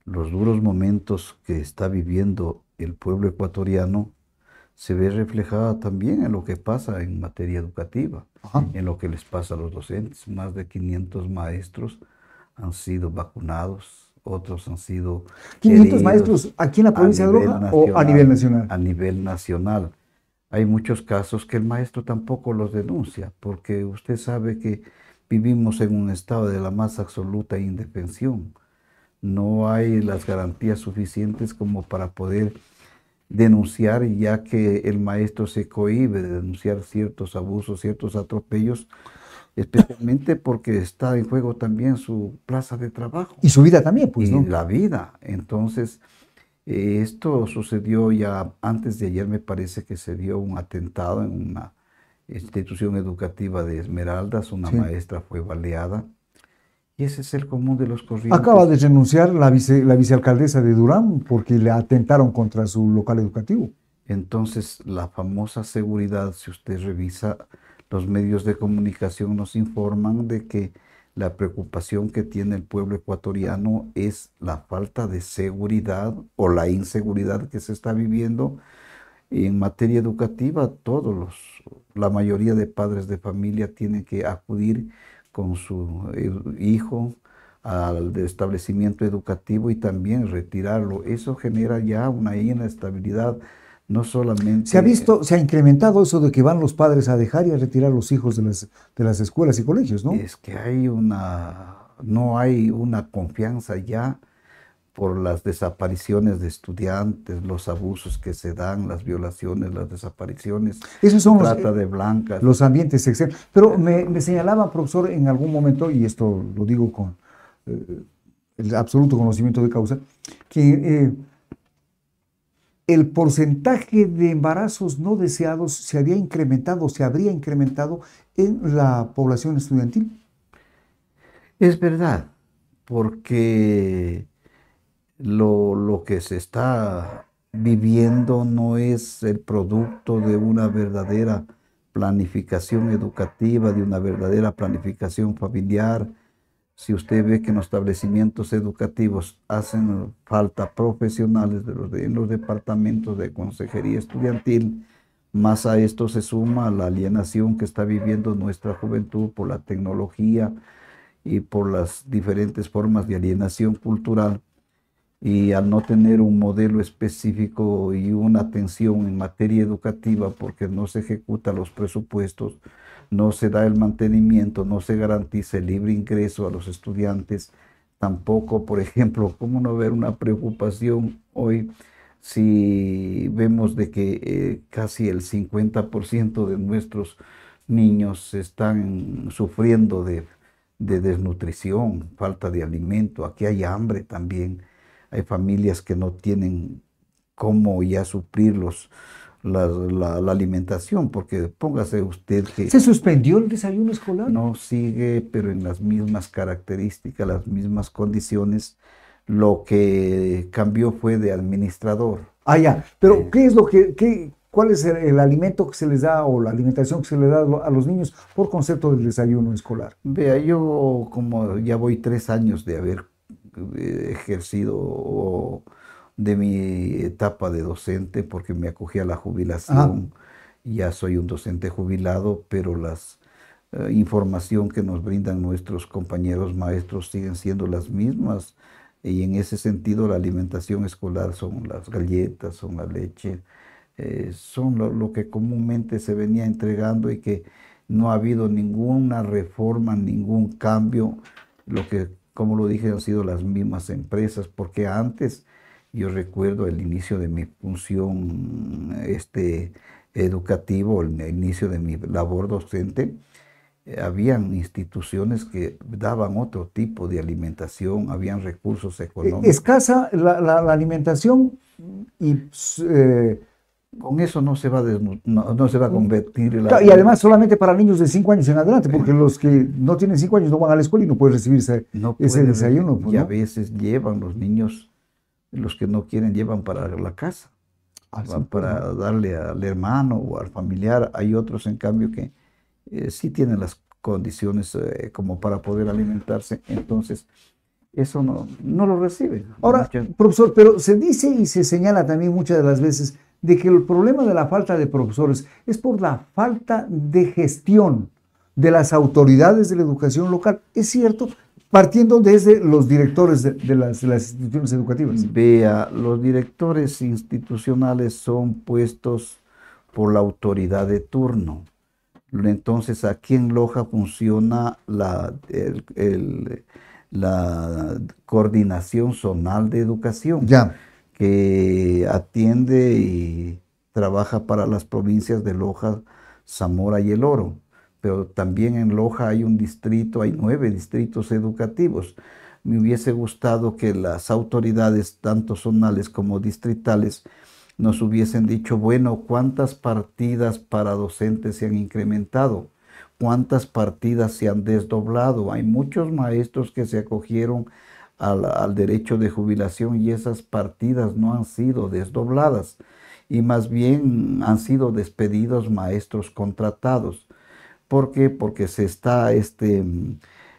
los duros momentos que está viviendo el pueblo ecuatoriano se ve reflejada también en lo que pasa en materia educativa, Ajá. en lo que les pasa a los docentes. Más de 500 maestros han sido vacunados, otros han sido 500 heridos maestros aquí en la a provincia de nivel Loja o a nivel nacional, nacional. a nivel nacional. Hay muchos casos que el maestro tampoco los denuncia, porque usted sabe que vivimos en un estado de la más absoluta indefensión. No hay las garantías suficientes como para poder denunciar, ya que el maestro se cohíbe de denunciar ciertos abusos, ciertos atropellos, especialmente porque está en juego también su plaza de trabajo Y su vida también, pues, y ¿no? la vida. Entonces, esto sucedió ya antes de ayer, me parece que se dio un atentado en una institución educativa de Esmeraldas, una Sí. maestra fue baleada y ese es el común de los Acaba de corrientes. renunciar la vicealcaldesa de Durán porque le atentaron contra su local educativo. Entonces, la famosa seguridad, si usted revisa, los medios de comunicación nos informan de que la preocupación que tiene el pueblo ecuatoriano es la falta de seguridad o la inseguridad que se está viviendo. Y en materia educativa, la mayoría de padres de familia tienen que acudir con su hijo al establecimiento educativo y también retirarlo. Eso genera ya una inestabilidad, no Se ha solamente visto, se ha incrementado eso de que van los padres a dejar y a retirar los hijos de las escuelas y colegios, ¿no? es que no hay una confianza ya por las desapariciones de estudiantes, los abusos que se dan, las violaciones, las desapariciones, Esos la son trata de blancas. los ambientes externos. Pero me señalaba, profesor, en algún momento, y esto lo digo con eh, el absoluto conocimiento de causa, que el porcentaje de embarazos no deseados se había incrementado, se habría incrementado en la población estudiantil. Es verdad, porque lo que se está viviendo no es el producto de una verdadera planificación educativa, de una verdadera planificación familiar. Si usted ve que en los establecimientos educativos hacen falta profesionales en los departamentos de consejería estudiantil, más a esto se suma la alienación que está viviendo nuestra juventud por la tecnología y por las diferentes formas de alienación cultural. Y al no tener un modelo específico y una atención en materia educativa, porque no se ejecutan los presupuestos, no se da el mantenimiento, no se garantiza el libre ingreso a los estudiantes, tampoco, por ejemplo, ¿cómo no ver una preocupación hoy si vemos de que casi el 50% de nuestros niños están sufriendo de desnutrición, falta de alimento, aquí hay hambre también? Hay familias que no tienen cómo ya suplir la alimentación, porque póngase usted que Se suspendió el desayuno escolar. no sigue, pero en las mismas características, las mismas condiciones. Lo que cambió fue de administrador. Ah, ya. Pero, Eh, ¿qué es cuál es el alimento que se les da o la alimentación que se les da a los niños por concepto del desayuno escolar? Vea, yo como ya voy 3 años de haber ejercido de mi etapa de docente, porque me acogí a la Ajá. jubilación, ya soy un docente jubilado, pero las información que nos brindan nuestros compañeros maestros siguen siendo las mismas. Y en ese sentido, la alimentación escolar son las galletas, son la leche, son lo que comúnmente se venía entregando y que no ha habido ninguna reforma, ningún cambio. Lo que, como lo dije, han sido las mismas empresas, porque antes yo recuerdo el inicio de mi función educativo, el inicio de mi labor docente, habían instituciones que daban otro tipo de alimentación, habían recursos económicos. Escasa la alimentación y, Con eso no se va a, no se va a convertir claro, y además solamente para niños de 5 años en adelante, porque los que no tienen 5 años no van a la escuela y no pueden recibir no ese puede, desayuno, pues, y a ¿no? veces llevan los niños, los que no quieren llevan para la casa, Así van pues, ¿no? para darle al hermano o al familiar. Hay otros, en cambio, que sí tienen las condiciones como para poder alimentarse. Entonces, Eso no lo reciben. Ahora, profesor, pero se dice y se señala también muchas de las veces de que el problema de la falta de profesores es por la falta de gestión de las autoridades de la educación local. ¿Es cierto? Partiendo desde los directores de las instituciones educativas. Vea, los directores institucionales son puestos por la autoridad de turno. Entonces, aquí en Loja funciona la coordinación zonal de educación, Ya. que atiende y trabaja para las provincias de Loja, Zamora y El Oro. Pero también en Loja hay un distrito, hay 9 distritos educativos. Me hubiese gustado que las autoridades, tanto zonales como distritales, nos hubiesen dicho, bueno, ¿cuántas partidas para docentes se han incrementado? ¿Cuántas partidas se han desdoblado? Hay muchos maestros que se acogieron al derecho de jubilación y esas partidas no han sido desdobladas y más bien han sido despedidos maestros contratados. ¿Por qué? Porque se está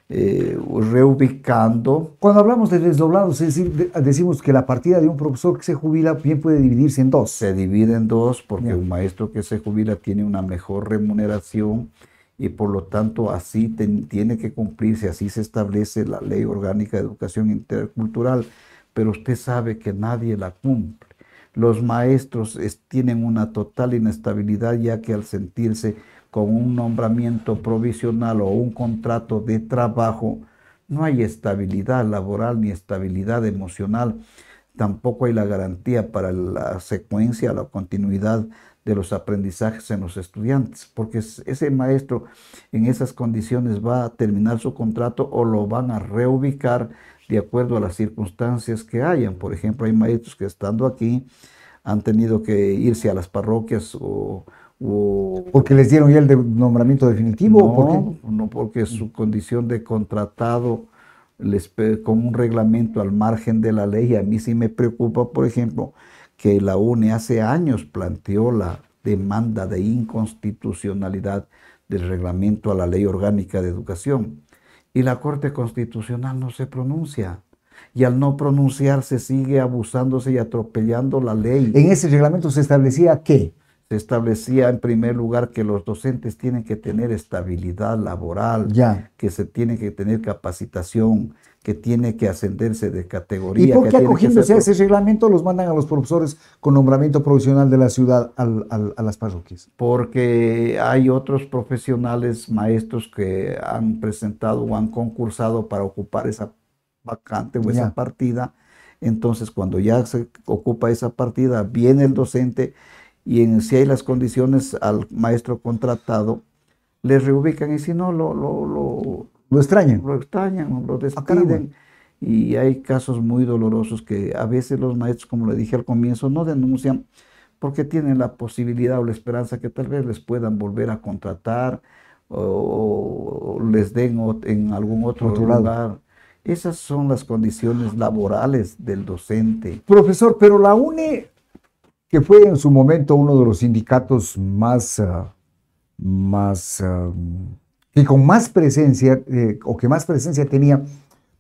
reubicando. Cuando hablamos de desdoblados, es decir, decimos que la partida de un profesor que se jubila bien puede dividirse en dos. Se divide en dos porque Ya. un maestro que se jubila tiene una mejor remuneración y por lo tanto así tiene que cumplirse, así se establece la Ley Orgánica de Educación Intercultural, pero usted sabe que nadie la cumple. Los maestros tienen una total inestabilidad ya que al sentirse con un nombramiento provisional o un contrato de trabajo, no hay estabilidad laboral ni estabilidad emocional. Tampoco hay la garantía para la secuencia, la continuidad de los aprendizajes en los estudiantes, porque ese maestro en esas condiciones va a terminar su contrato o lo van a reubicar de acuerdo a las circunstancias que hayan. Por ejemplo, hay maestros que estando aquí han tenido que irse a las parroquias ¿Porque les dieron ya el nombramiento definitivo? ¿O por qué? no, porque su condición de contratado con un reglamento al margen de la ley. A mí sí me preocupa, por ejemplo, que la UNE hace años planteó la demanda de inconstitucionalidad del reglamento a la Ley Orgánica de Educación y la Corte Constitucional no se pronuncia. Y al no pronunciarse sigue abusándose y atropellando la ley. En ese reglamento se establecía ¿qué? Se establecía en primer lugar que los docentes tienen que tener estabilidad laboral, Ya. que se tiene que tener capacitación, que tiene que ascenderse de categoría. ¿Y por qué acogiéndose a ser... ese reglamento los mandan a los profesores con nombramiento provisional de la ciudad a las parroquias? Porque hay otros profesionales, maestros que han presentado o han concursado para ocupar esa vacante o esa partida. Entonces, cuando ya se ocupa esa partida, viene el docente y si hay las condiciones al maestro contratado, le reubican y si no, lo extrañan. Lo extrañan, lo despiden. Y hay casos muy dolorosos que a veces los maestros, como le dije al comienzo, no denuncian porque tienen la posibilidad o la esperanza que tal vez les puedan volver a contratar o les den en algún otro lugar. Esas son las condiciones laborales del docente. Profesor, pero la UNE, que fue en su momento uno de los sindicatos que con más presencia o que más presencia tenía,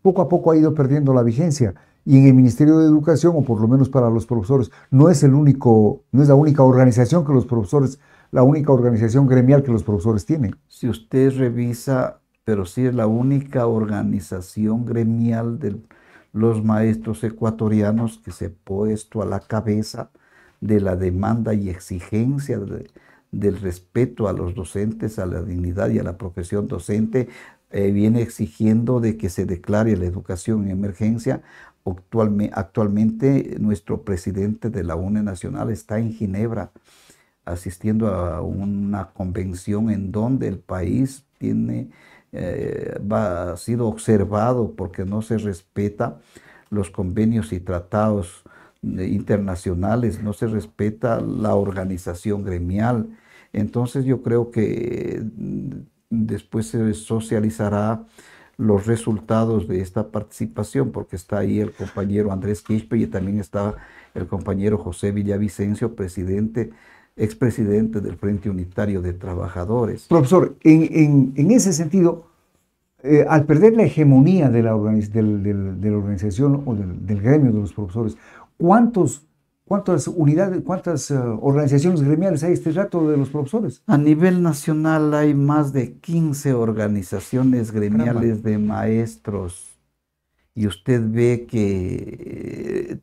poco a poco ha ido perdiendo la vigencia. Y en el Ministerio de Educación, o por lo menos para los profesores, no es la única organización que los profesores, la única organización gremial que los profesores tienen. Si usted revisa, pero sí es la única organización gremial de los maestros ecuatorianos que se ha puesto a la cabeza de la demanda y exigencia del respeto a los docentes, a la dignidad y a la profesión docente, viene exigiendo de que se declare la educación en emergencia. Actualmente nuestro presidente de la UNE Nacional está en Ginebra asistiendo a una convención en donde el país ha sido observado porque no se respeta los convenios y tratados internacionales, no se respeta la organización gremial. Entonces yo creo que después se socializará los resultados de esta participación, porque está ahí el compañero Andrés Quispe y también está el compañero José Villavicencio, expresidente del Frente Unitario de Trabajadores. Profesor, en ese sentido, al perder la hegemonía de de la organización o del gremio de los profesores, ¿cuántas unidades, cuántas organizaciones gremiales hay este rato de los profesores? A nivel nacional hay más de 15 organizaciones Caramba. gremiales de maestros y usted ve que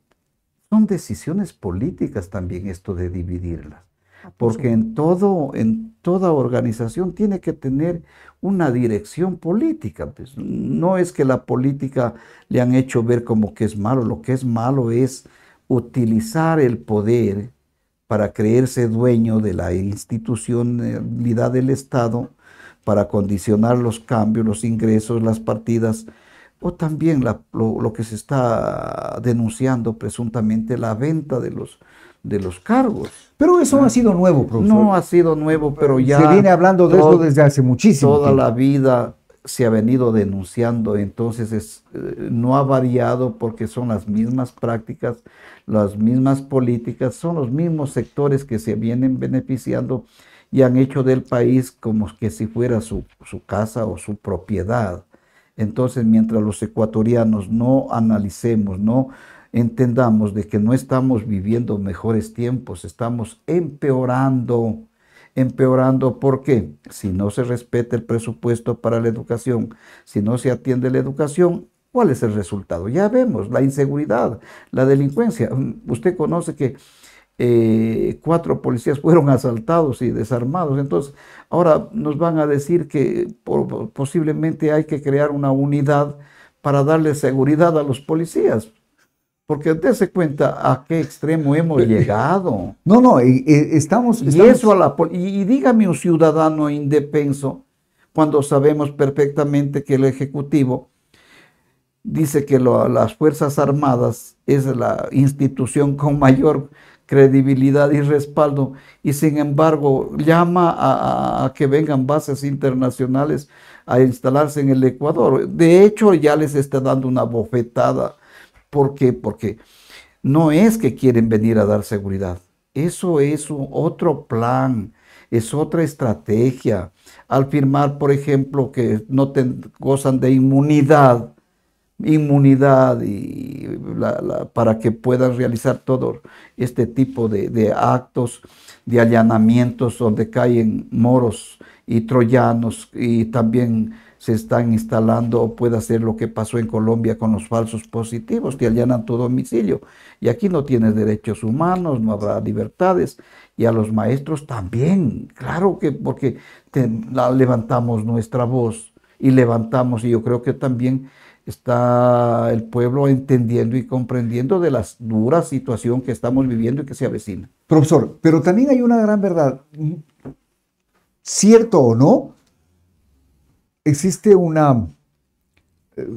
son decisiones políticas también esto de dividirlas, Por porque supuesto. en toda organización tiene que tener una dirección política. Pues. No es que la política le han hecho ver como que es malo, lo que es malo es utilizar el poder para creerse dueño de la institucionalidad del Estado, para condicionar los cambios, los ingresos, las partidas, o también lo que se está denunciando presuntamente, la venta de los cargos. Pero eso no ha ¿Ah? sido nuevo, profesor. No ha sido nuevo, pero Se viene ya hablando de eso desde hace muchísimo toda tiempo. la vida se ha venido denunciando, entonces no ha variado porque son las mismas prácticas, las mismas políticas, son los mismos sectores que se vienen beneficiando y han hecho del país como que si fuera su casa o su propiedad. Entonces, mientras los ecuatorianos no analicemos, no entendamos de que no estamos viviendo mejores tiempos, estamos empeorando. Empeorando, ¿por qué? Si no se respeta el presupuesto para la educación, si no se atiende la educación, ¿cuál es el resultado? Ya vemos, la inseguridad, la delincuencia. Usted conoce que 4 policías fueron asaltados y desarmados. Entonces, ahora nos van a decir que posiblemente hay que crear una unidad para darle seguridad a los policías. Porque dése cuenta a qué extremo hemos llegado. No, no, estamos, Y eso a estamos, la y dígame un ciudadano indefenso cuando sabemos perfectamente que el Ejecutivo dice que las Fuerzas Armadas es la institución con mayor credibilidad y respaldo, y sin embargo llama a que vengan bases internacionales a instalarse en el Ecuador. De hecho, ya les está dando una bofetada. ¿Por qué? Porque no es que quieren venir a dar seguridad. Eso es otro plan, es otra estrategia. Al firmar, por ejemplo, que no gozan de inmunidad y para que puedan realizar todo este tipo de actos, de allanamientos donde caen moros y troyanos y también se están instalando o puede hacer lo que pasó en Colombia con los falsos positivos, te allanan tu domicilio y aquí no tienes derechos humanos, no habrá libertades y a los maestros también, claro que porque levantamos nuestra voz y levantamos y yo creo que también está el pueblo entendiendo y comprendiendo de la dura situación que estamos viviendo y que se avecina. profesor, pero también hay una gran verdad, cierto o no, existe una, eh,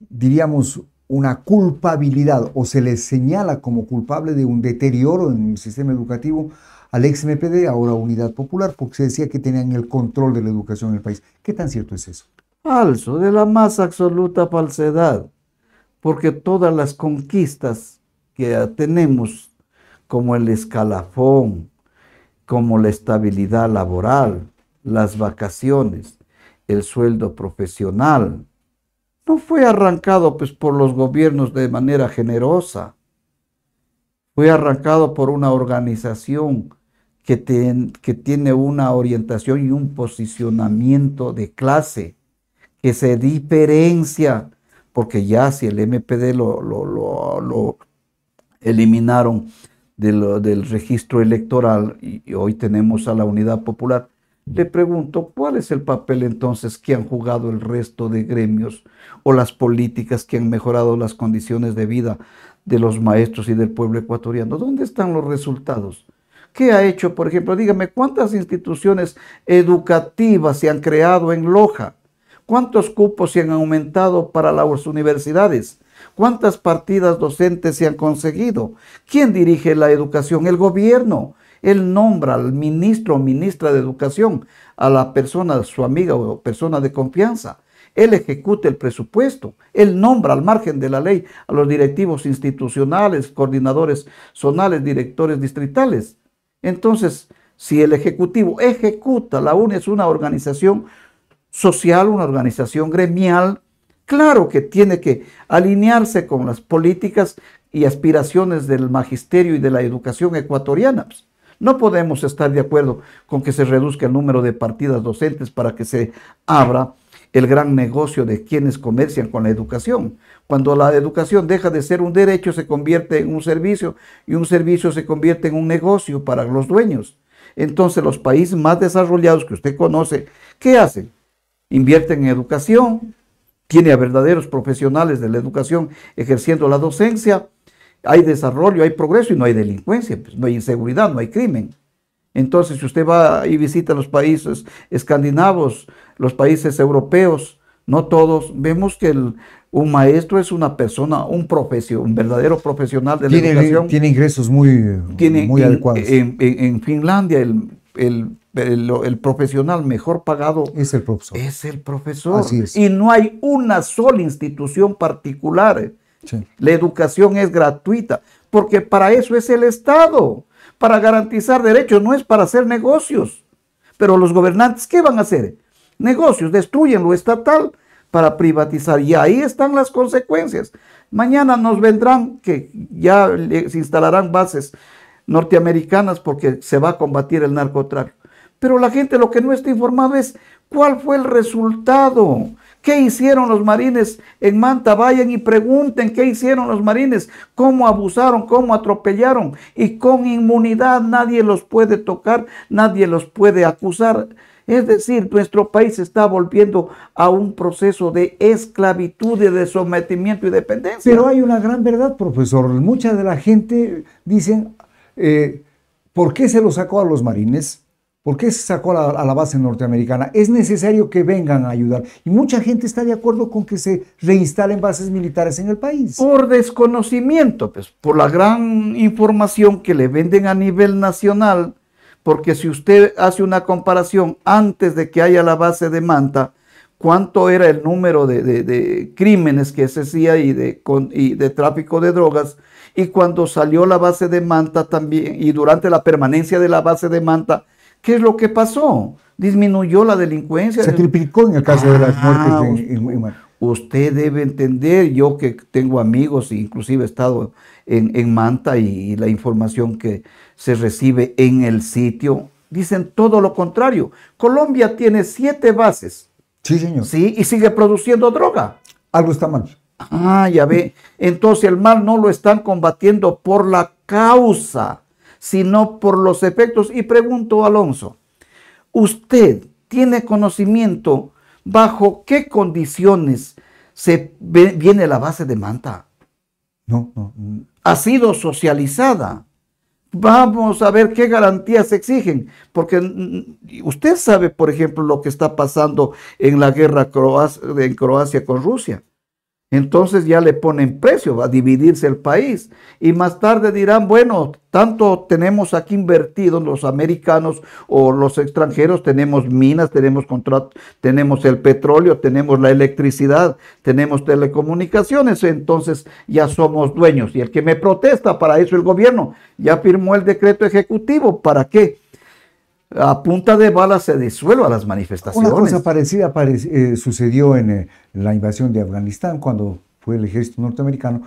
diríamos, una culpabilidad o se le señala como culpable de un deterioro en el sistema educativo al ex MPD, ahora Unidad Popular, porque se decía que tenían el control de la educación en el país. ¿Qué tan cierto es eso? Falso, de la más absoluta falsedad, porque todas las conquistas que tenemos, como el escalafón, como la estabilidad laboral, las vacaciones, el sueldo profesional, no fue arrancado pues por los gobiernos de manera generosa, fue arrancado por una organización que tiene una orientación y un posicionamiento de clase que se diferencia, porque ya si el MPD lo eliminaron del registro electoral y hoy tenemos a la Unidad Popular, le pregunto, ¿cuál es el papel entonces que han jugado el resto de gremios o las políticas que han mejorado las condiciones de vida de los maestros y del pueblo ecuatoriano? ¿Dónde están los resultados? ¿Qué ha hecho, por ejemplo? Dígame, ¿cuántas instituciones educativas se han creado en Loja? ¿Cuántos cupos se han aumentado para las universidades? ¿Cuántas partidas docentes se han conseguido? ¿Quién dirige la educación? El gobierno. Él nombra al ministro o ministra de Educación, a la persona, su amiga o persona de confianza. Él ejecuta el presupuesto. Él nombra al margen de la ley a los directivos institucionales, coordinadores zonales, directores distritales. Entonces, si el Ejecutivo ejecuta, la UNE es una organización social, una organización gremial, claro que tiene que alinearse con las políticas y aspiraciones del magisterio y de la educación ecuatoriana. No podemos estar de acuerdo con que se reduzca el número de partidas docentes para que se abra el gran negocio de quienes comercian con la educación. Cuando la educación deja de ser un derecho, se convierte en un servicio, y un servicio se convierte en un negocio para los dueños. Entonces los países más desarrollados que usted conoce, ¿qué hacen? Invierten en educación, tiene a verdaderos profesionales de la educación ejerciendo la docencia, hay desarrollo, hay progreso y no hay delincuencia, pues no hay inseguridad, no hay crimen. Entonces, si usted va y visita los países escandinavos, los países europeos, no todos, vemos que un maestro es una persona, un verdadero profesional de la educación. Tiene ingresos muy adecuados. En Finlandia, el profesional mejor pagado es el profesor. Es el profesor. Así es. Y no hay una sola institución particular. Sí. La educación es gratuita, porque para eso es el Estado, para garantizar derechos, no es para hacer negocios. Pero los gobernantes, ¿qué van a hacer? Negocios, destruyen lo estatal para privatizar, y ahí están las consecuencias. Mañana nos vendrán que ya se instalarán bases norteamericanas porque se va a combatir el narcotráfico. Pero la gente lo que no está informado es cuál fue el resultado. ¿Qué hicieron los marines en Manta? Vayan y pregunten qué hicieron los marines, cómo abusaron, cómo atropellaron, y con inmunidad nadie los puede tocar, nadie los puede acusar. Es decir, nuestro país se está volviendo a un proceso de esclavitud, de sometimiento y dependencia. Pero hay una gran verdad, profesor. Mucha de la gente dicen, ¿por qué se lo sacó a los marines? ¿Por qué se sacó a la base norteamericana? Es necesario que vengan a ayudar. Y mucha gente está de acuerdo con que se reinstalen bases militares en el país. Por desconocimiento, pues, por la gran información que le venden a nivel nacional. Porque si usted hace una comparación antes de que haya la base de Manta, cuánto era el número de crímenes que se hacía y de tráfico de drogas, y cuando salió la base de Manta también, y durante la permanencia de la base de Manta, ¿qué es lo que pasó? Disminuyó la delincuencia. Se triplicó en el caso de las muertes en Usted debe entender, yo que tengo amigos, inclusive he estado en Manta, y la información que se recibe en el sitio, dicen todo lo contrario. Colombia tiene 7 bases. Sí, señor. Sí, y sigue produciendo droga. Algo está mal. Ya ve. Entonces el mal no lo están combatiendo por la causa, sino por los efectos. Y pregunto, Alonso, ¿usted tiene conocimiento bajo qué condiciones viene la base de Manta? No. Ha sido socializada. Vamos a ver qué garantías exigen, porque usted sabe, por ejemplo, lo que está pasando en la guerra en Croacia con Rusia. Entonces ya le ponen precio, va a dividirse el país, y más tarde dirán, bueno, tanto tenemos aquí invertido los americanos o los extranjeros, tenemos minas, tenemos contratos, tenemos el petróleo, tenemos la electricidad, tenemos telecomunicaciones, entonces ya somos dueños. Y el que me protesta, para eso el gobierno ya firmó el decreto ejecutivo, ¿para qué? A punta de bala se disuelva las manifestaciones. Una cosa parecida sucedió en la invasión de Afganistán, cuando fue el ejército norteamericano.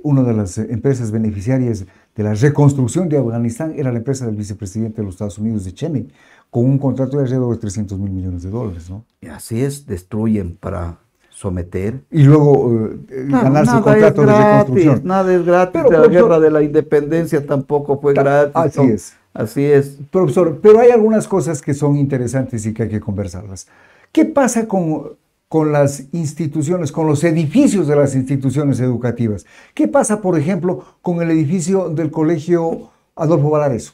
Una de las empresas beneficiarias de la reconstrucción de Afganistán era la empresa del vicepresidente de los Estados Unidos, de Cheney, con un contrato de alrededor de $300 mil millones, ¿no? Y así es, destruyen para someter. Y luego ganarse el contrato de reconstrucción. Nada es gratis. Pero, la guerra de la independencia tampoco fue gratis. Así es. Así es. Profesor, pero hay algunas cosas que son interesantes y que hay que conversarlas. ¿Qué pasa con las instituciones, con los edificios de las instituciones educativas? ¿Qué pasa, por ejemplo, con el edificio del Colegio Adolfo Valareso,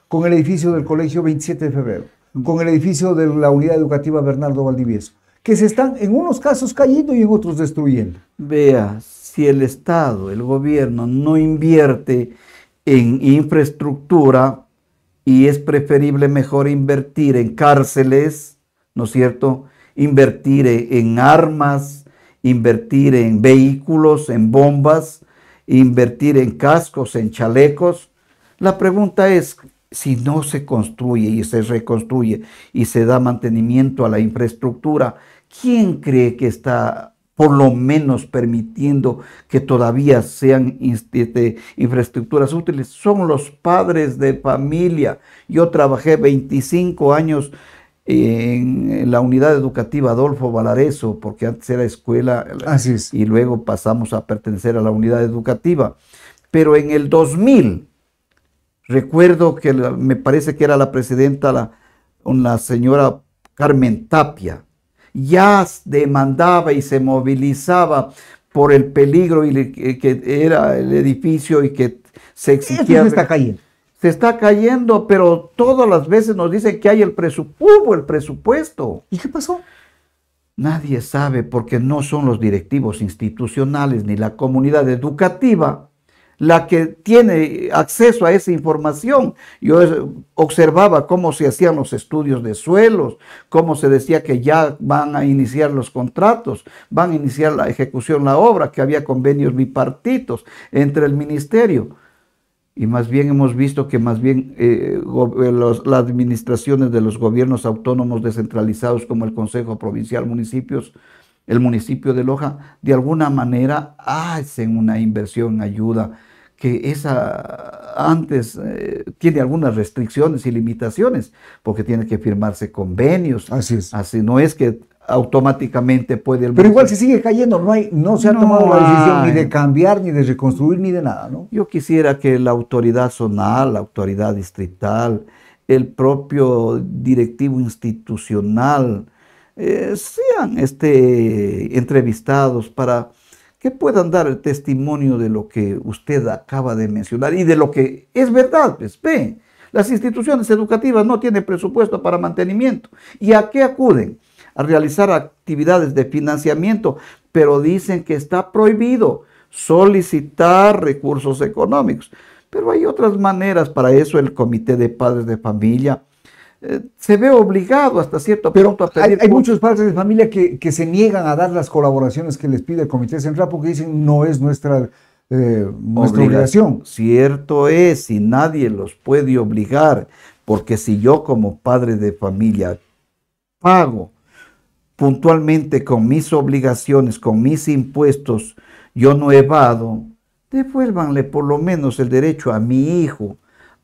con el edificio del Colegio 27 de Febrero, con el edificio de la Unidad Educativa Bernardo Valdivieso, que se están en unos casos cayendo y en otros destruyendo? Vea, si el Estado, el gobierno, no invierte en infraestructura, y es preferible mejor invertir en cárceles, ¿no es cierto? Invertir en armas, invertir en vehículos, en bombas, invertir en cascos, en chalecos. La pregunta es, si no se construye y se reconstruye y se da mantenimiento a la infraestructura, ¿quién cree que está por lo menos permitiendo que todavía sean infraestructuras útiles? Son los padres de familia. Yo trabajé 25 años en la unidad educativa Adolfo Valareso, porque antes era escuela Así es. y luego pasamos a pertenecer a la unidad educativa. Pero en el 2000, recuerdo que me parece que era la presidenta, una señora Carmen Tapia, ya demandaba y se movilizaba por el peligro que era el edificio y que se exigía. Esto se está cayendo. Se está cayendo, pero todas las veces nos dicen que hay el presupuesto. ¿Y qué pasó? Nadie sabe porque no son los directivos institucionales ni la comunidad educativa la que tiene acceso a esa información. Yo observaba cómo se hacían los estudios de suelos, cómo se decía que ya van a iniciar los contratos, van a iniciar la ejecución, la obra, que había convenios bipartitos entre el ministerio. Y más bien hemos visto que más bien las administraciones de los gobiernos autónomos descentralizados como el Consejo Provincial, municipios, el municipio de Loja, de alguna manera hacen una inversión en ayuda que esa antes tiene algunas restricciones y limitaciones, porque tiene que firmarse convenios. Así es. Así no es que automáticamente puede el Pero igual se sigue cayendo, no se ha tomado la decisión ni de cambiar, ni de reconstruir, ni de nada, ¿no? Yo quisiera que la autoridad zonal, la autoridad distrital, el propio directivo institucional sean entrevistados para que puedan dar el testimonio de lo que usted acaba de mencionar y de lo que es verdad. Pues, ve, las instituciones educativas no tienen presupuesto para mantenimiento. ¿Y a qué acuden? A realizar actividades de financiamiento, pero dicen que está prohibido solicitar recursos económicos. Pero hay otras maneras. Para eso el Comité de Padres de Familia se ve obligado hasta cierto punto a pedir. Hay muchos padres de familia que se niegan a dar las colaboraciones que les pide el Comité Central porque dicen no es nuestra obligación. Cierto es, y nadie los puede obligar, porque si yo como padre de familia pago puntualmente con mis obligaciones, con mis impuestos, yo no evado, devuélvanle por lo menos el derecho a mi hijo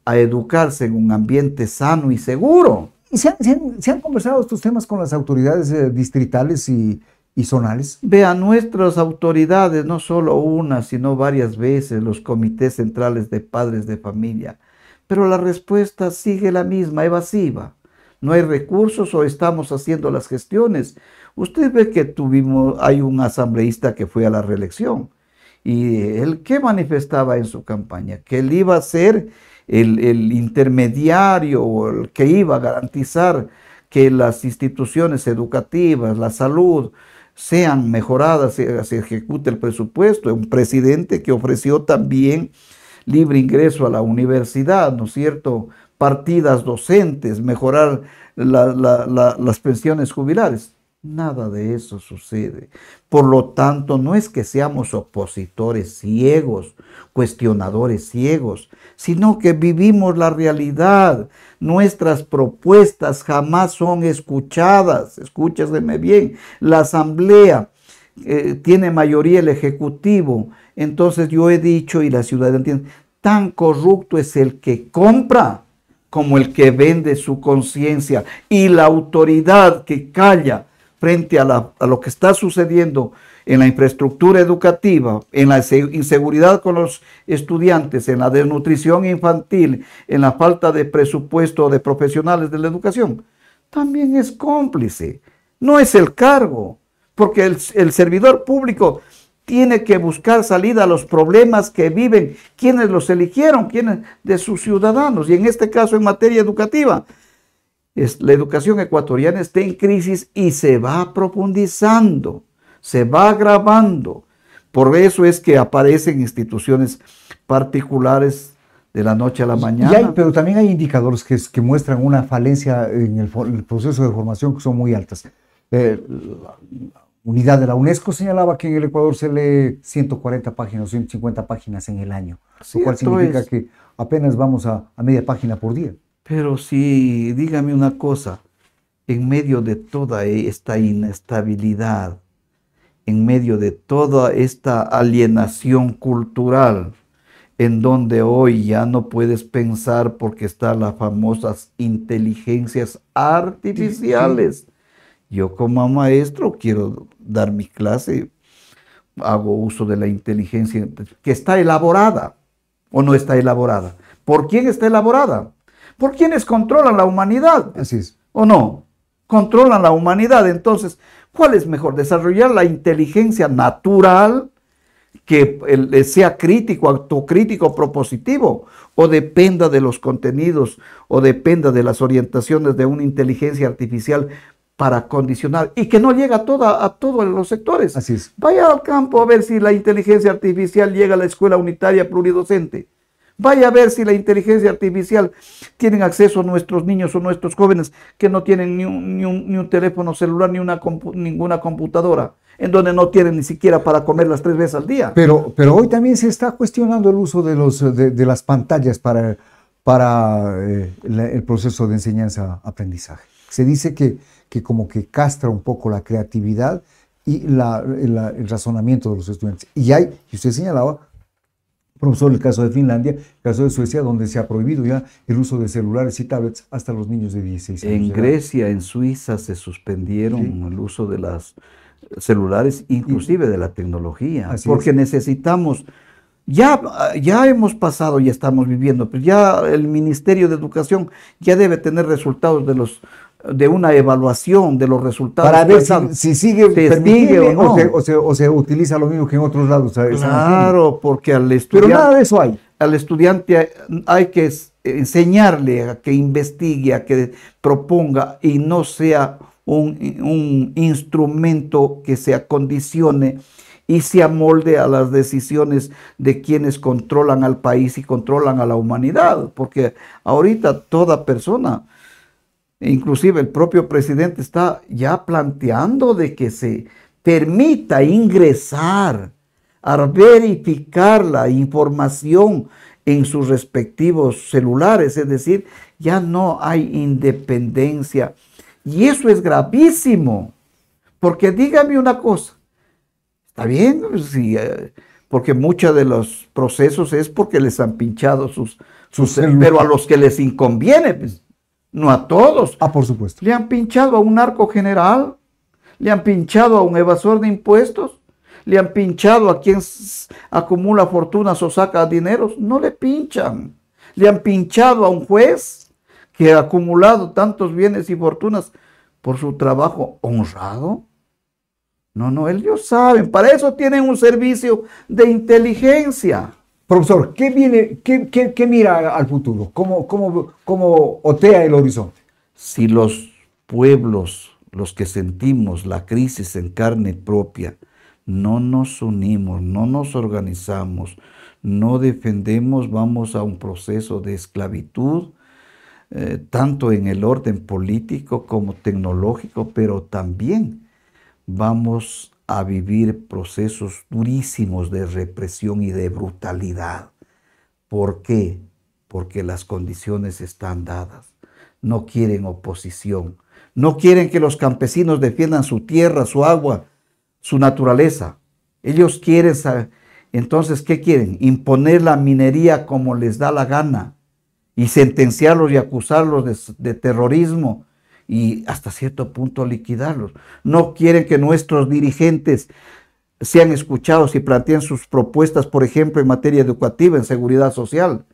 a educarse en un ambiente sano y seguro. ¿Y se han conversado estos temas con las autoridades distritales y zonales? Vean, nuestras autoridades, no solo una, sino varias veces, los comités centrales de padres de familia, pero la respuesta sigue la misma, evasiva. No hay recursos o estamos haciendo las gestiones. Usted ve que hay un asambleísta que fue a la reelección y él, ¿qué manifestaba en su campaña? Que él iba a ser el intermediario o el que iba a garantizar que las instituciones educativas, la salud, sean mejoradas, se ejecute el presupuesto. Un presidente que ofreció también libre ingreso a la universidad, ¿no es cierto?, partidas docentes, mejorar las pensiones jubilares. Nada de eso sucede. Por lo tanto, no es que seamos opositores ciegos, cuestionadores ciegos, sino que vivimos la realidad. Nuestras propuestas jamás son escuchadas. Escúcheseme bien. La asamblea tiene mayoría el ejecutivo. Entonces yo he dicho, y la ciudadanía entiende, tan corrupto es el que compra como el que vende su conciencia, y la autoridad que calla frente a lo que está sucediendo en la infraestructura educativa, en la inseguridad con los estudiantes, en la desnutrición infantil, en la falta de presupuesto de profesionales de la educación, también es cómplice. No es el cargo, porque el servidor público tiene que buscar salida a los problemas que viven quienes los eligieron, quienes de sus ciudadanos, y en este caso en materia educativa. La educación ecuatoriana está en crisis y se va profundizando, se va agravando. Por eso es que aparecen instituciones particulares de la noche a la mañana. Pero también hay indicadores que muestran una falencia en el proceso de formación que son muy altas. unidad de la UNESCO señalaba que en el Ecuador se lee 140 páginas, 150 páginas en el año, lo cual significa que apenas vamos a media página por día. Pero sí, dígame una cosa, en medio de toda esta inestabilidad, en medio de toda esta alienación cultural, en donde hoy ya no puedes pensar porque están las famosas inteligencias artificiales. Yo como maestro quiero dar mi clase, hago uso de la inteligencia que está elaborada o no está elaborada. ¿Por quién está elaborada? ¿Por quienes controlan la humanidad? Así es. ¿O no? Controlan la humanidad. Entonces, ¿cuál es mejor? ¿Desarrollar la inteligencia natural que sea crítico, autocrítico, propositivo, o dependa de los contenidos o dependa de las orientaciones de una inteligencia artificial para condicionar y que no llega a todos los sectores? Así es. Vaya al campo a ver si la inteligencia artificial llega a la escuela unitaria pluridocente. Vaya a ver si la inteligencia artificial tienen acceso a nuestros niños o nuestros jóvenes que no tienen ni un teléfono celular ni ninguna computadora, en donde no tienen ni siquiera para comer las 3 veces al día. Pero hoy también se está cuestionando el uso de las pantallas para el proceso de enseñanza-aprendizaje. Se dice que como que castra un poco la creatividad y el razonamiento de los estudiantes. Y usted señalaba, profesor, el caso de Finlandia, el caso de Suecia, donde se ha prohibido ya el uso de celulares y tablets hasta los niños de 16 años. En Grecia, en Suiza se suspendieron el uso de las celulares, inclusive de la tecnología, porque necesitamos, ya hemos pasado, ya estamos viviendo, pero ya el Ministerio de Educación ya debe tener resultados de una evaluación de los resultados. Para ver si sigue o se utiliza lo mismo que en otros lados. Claro, porque al estudiante... Pero nada de eso hay. Al estudiante hay que enseñarle a que investigue, a que proponga y no sea un instrumento que se acondicione y se amolde a las decisiones de quienes controlan al país y controlan a la humanidad. Porque ahorita toda persona... Inclusive el propio presidente está ya planteando de que se permita ingresar a verificar la información en sus respectivos celulares, es decir, ya no hay independencia. Y eso es gravísimo, porque dígame una cosa, está bien, sí, porque muchos de los procesos es porque les han pinchado sus pero a los que les inconviene, pues. No a todos. Por supuesto. Le han pinchado a un narco general, le han pinchado a un evasor de impuestos, le han pinchado a quien acumula fortunas o saca dineros. No le pinchan. Le han pinchado a un juez que ha acumulado tantos bienes y fortunas por su trabajo honrado. No, ellos saben. Para eso tienen un servicio de inteligencia. Profesor, ¿qué mira al futuro? ¿Cómo otea el horizonte? Si los pueblos, los que sentimos la crisis en carne propia, no nos unimos, no nos organizamos, no defendemos, vamos a un proceso de esclavitud, tanto en el orden político como tecnológico, pero también vamos a vivir procesos durísimos de represión y de brutalidad. ¿Por qué? Porque las condiciones están dadas. No quieren oposición. No quieren que los campesinos defiendan su tierra, su agua, su naturaleza. Ellos quieren, entonces, ¿qué quieren? Imponer la minería como les da la gana y sentenciarlos y acusarlos de terrorismo y hasta cierto punto liquidarlos. No quieren que nuestros dirigentes sean escuchados y planteen sus propuestas, por ejemplo, en materia educativa, en seguridad social.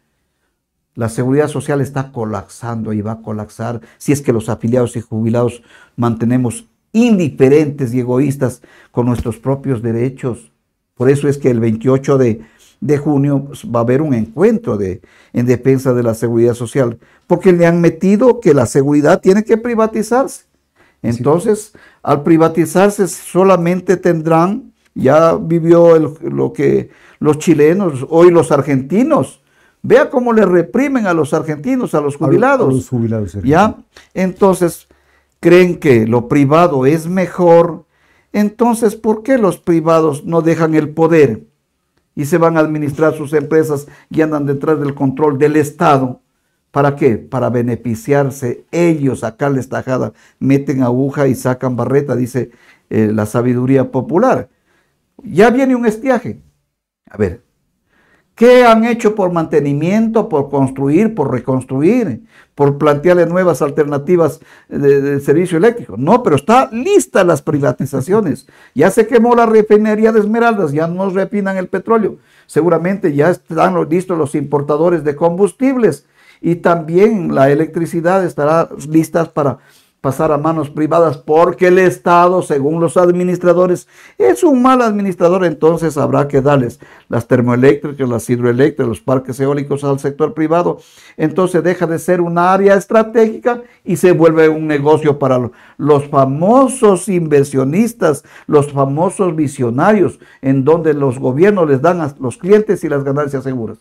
La seguridad social está colapsando y va a colapsar si es que los afiliados y jubilados mantenemos indiferentes y egoístas con nuestros propios derechos. Por eso es que el 28 de junio va a haber un encuentro en defensa de la seguridad social, porque le han metido que la seguridad tiene que privatizarse. Entonces, al privatizarse solamente tendrán, ya vivió lo que los chilenos, hoy los argentinos, vea cómo le reprimen a los argentinos, a los jubilados. A los jubilados. ¿Ya? Entonces, creen que lo privado es mejor Entonces, ¿por qué los privados no dejan el poder y se van a administrar sus empresas y andan detrás del control del Estado? ¿Para qué? Para beneficiarse ellos, sacarles tajada, meten aguja y sacan barreta, dice la sabiduría popular. Ya viene un estiaje. A ver, ¿qué han hecho por mantenimiento, por construir, por reconstruir, por plantearle nuevas alternativas de servicio eléctrico? No, pero está lista las privatizaciones. Ya se quemó la refinería de Esmeraldas, ya no refinan el petróleo. Seguramente ya están listos los importadores de combustibles y también la electricidad estará lista para pasar a manos privadas, porque el Estado, según los administradores, es un mal administrador. Entonces habrá que darles las termoeléctricas, las hidroeléctricas, los parques eólicos al sector privado. Entonces deja de ser una área estratégica y se vuelve un negocio para los famosos inversionistas, los famosos visionarios, en donde los gobiernos les dan a los clientes y las ganancias seguras.